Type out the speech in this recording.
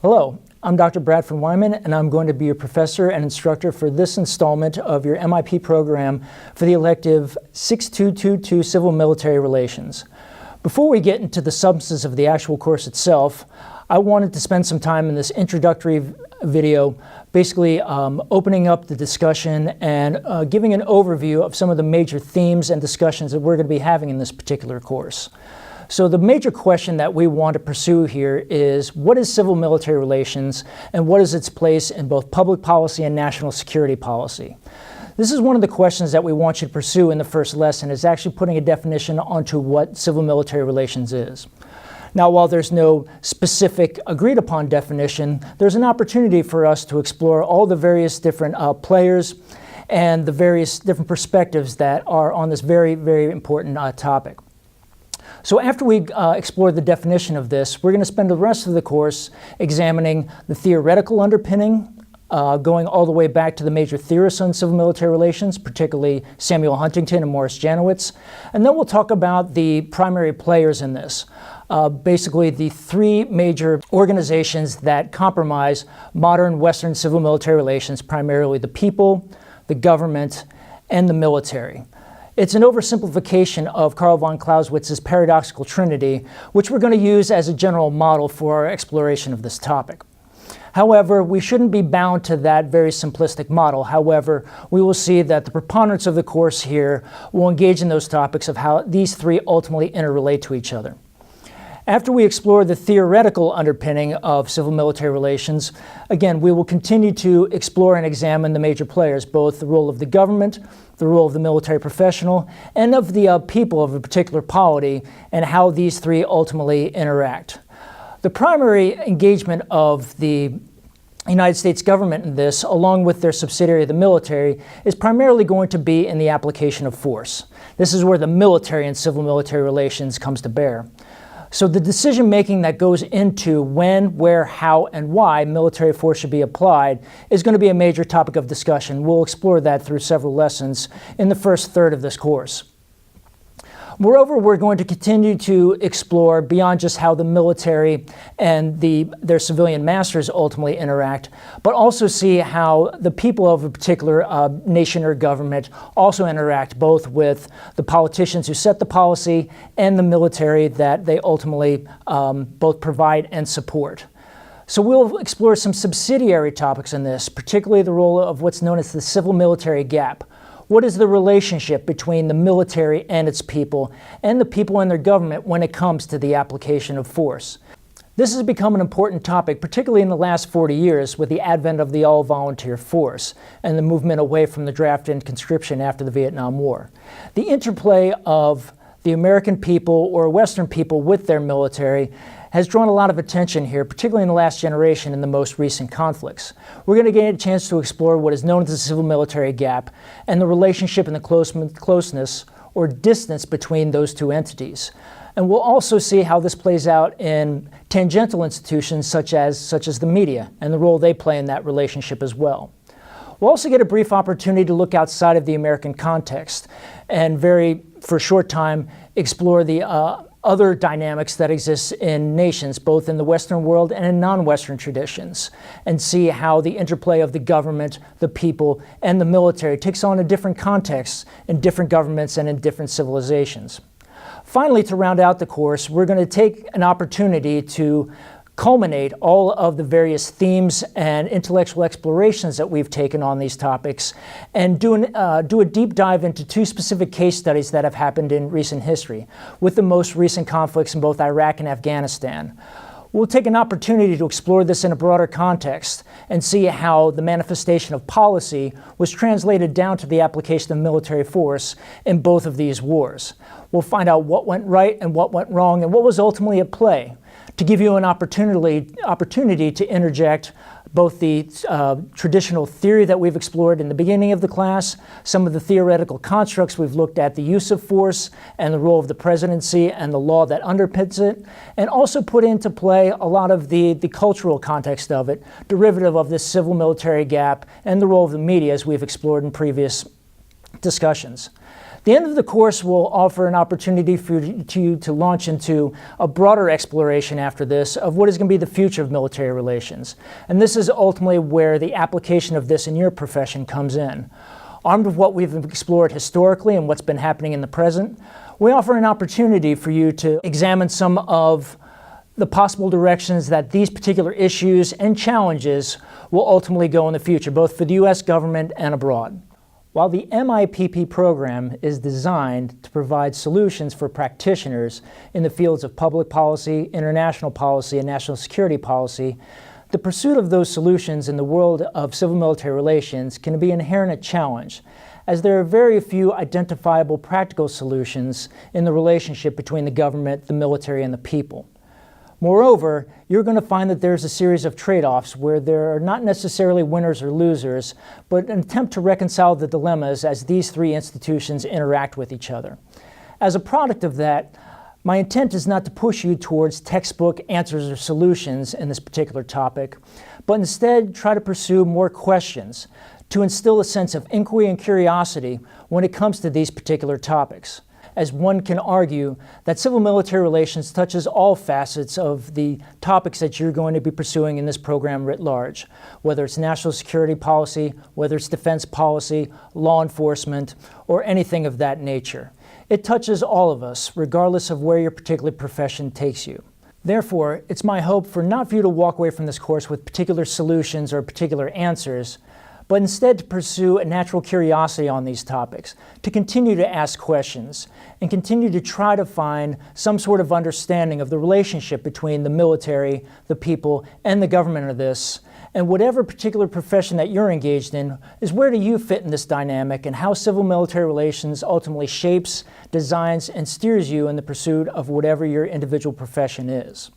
Hello, I'm Dr. Bradford Wyman, and I'm going to be your professor and instructor for this installment of your MIP program for the elective 6222 Civil Military Relations. Before we get into the substance of the actual course itself, I wanted to spend some time in this introductory video basically opening up the discussion and giving an overview of some of the major themes and discussions that we're going to be having in this particular course. So the major question that we want to pursue here is, what is civil military relations and what is its place in both public policy and national security policy? This is one of the questions that we want you to pursue in the first lesson, is actually putting a definition onto what civil military relations is. Now, while there's no specific agreed upon definition, there's an opportunity for us to explore all the various different players and the various different perspectives that are on this very, very important topic. So after we explore the definition of this, we're going to spend the rest of the course examining the theoretical underpinning, going all the way back to the major theorists on civil military relations, particularly Samuel Huntington and Morris Janowitz. And then we'll talk about the primary players in this. Basically the three major organizations that comprise modern Western civil military relations, primarily the people, the government, and the military. It's an oversimplification of Karl von Clausewitz's paradoxical trinity, which we're going to use as a general model for our exploration of this topic. However, we shouldn't be bound to that very simplistic model. However, we will see that the preponderance of the course here will engage in those topics of how these three ultimately interrelate to each other. After we explore the theoretical underpinning of civil military relations, again, we will continue to explore and examine the major players, both the role of the government, the role of the military professional, and of the people of a particular polity, and how these three ultimately interact. The primary engagement of the United States government in this, along with their subsidiary, the military, is primarily going to be in the application of force. This is where the military and civil military relations comes to bear. So the decision-making that goes into when, where, how, and why military force should be applied is going to be a major topic of discussion. We'll explore that through several lessons in the first third of this course. Moreover, we're going to continue to explore beyond just how the military and their civilian masters ultimately interact, but also see how the people of a particular nation or government also interact, both with the politicians who set the policy and the military that they ultimately both provide and support. So we'll explore some subsidiary topics in this, particularly the role of what's known as the civil-military gap. What is the relationship between the military and its people, and the people and their government when it comes to the application of force? This has become an important topic, particularly in the last 40 years with the advent of the all-volunteer force and the movement away from the draft and conscription after the Vietnam War. The interplay of the American people or Western people with their military has drawn a lot of attention here, particularly in the last generation in the most recent conflicts. We're going to get a chance to explore what is known as the civil-military gap and the relationship and the closeness or distance between those two entities. And we'll also see how this plays out in tangential institutions such as the media and the role they play in that relationship as well. We'll also get a brief opportunity to look outside of the American context and for a short time, explore the other dynamics that exist in nations, both in the Western world and in non-Western traditions, and see how the interplay of the government, the people, and the military takes on a different context in different governments and in different civilizations. Finally, to round out the course, we're going to take an opportunity to culminate all of the various themes and intellectual explorations that we've taken on these topics and do a deep dive into two specific case studies that have happened in recent history with the most recent conflicts in both Iraq and Afghanistan. We'll take an opportunity to explore this in a broader context and see how the manifestation of policy was translated down to the application of military force in both of these wars. We'll find out what went right and what went wrong and what was ultimately at play, to give you an opportunity to interject both the traditional theory that we've explored in the beginning of the class, some of the theoretical constructs we've looked at, the use of force and the role of the presidency and the law that underpins it, and also put into play a lot of the cultural context of it, derivative of this civil-military gap and the role of the media as we've explored in previous discussions. The end of the course will offer an opportunity for you to launch into a broader exploration after this of what is going to be the future of military relations. And this is ultimately where the application of this in your profession comes in. Armed with what we've explored historically and what's been happening in the present, we offer an opportunity for you to examine some of the possible directions that these particular issues and challenges will ultimately go in the future, both for the U.S. government and abroad. While the MIPP program is designed to provide solutions for practitioners in the fields of public policy, international policy, and national security policy, the pursuit of those solutions in the world of civil-military relations can be an inherent challenge, as there are very few identifiable practical solutions in the relationship between the government, the military, and the people. Moreover, you're going to find that there's a series of trade-offs where there are not necessarily winners or losers, but an attempt to reconcile the dilemmas as these three institutions interact with each other. As a product of that, my intent is not to push you towards textbook answers or solutions in this particular topic, but instead try to pursue more questions to instill a sense of inquiry and curiosity when it comes to these particular topics, as one can argue that civil-military relations touches all facets of the topics that you're going to be pursuing in this program writ large, whether it's national security policy, whether it's defense policy, law enforcement, or anything of that nature. It touches all of us, regardless of where your particular profession takes you. Therefore, it's my hope not for you to walk away from this course with particular solutions or particular answers, but instead to pursue a natural curiosity on these topics, to continue to ask questions, and continue to try to find some sort of understanding of the relationship between the military, the people, and the government of this, and whatever particular profession that you're engaged in is where do you fit in this dynamic and how civil-military relations ultimately shapes, designs, and steers you in the pursuit of whatever your individual profession is.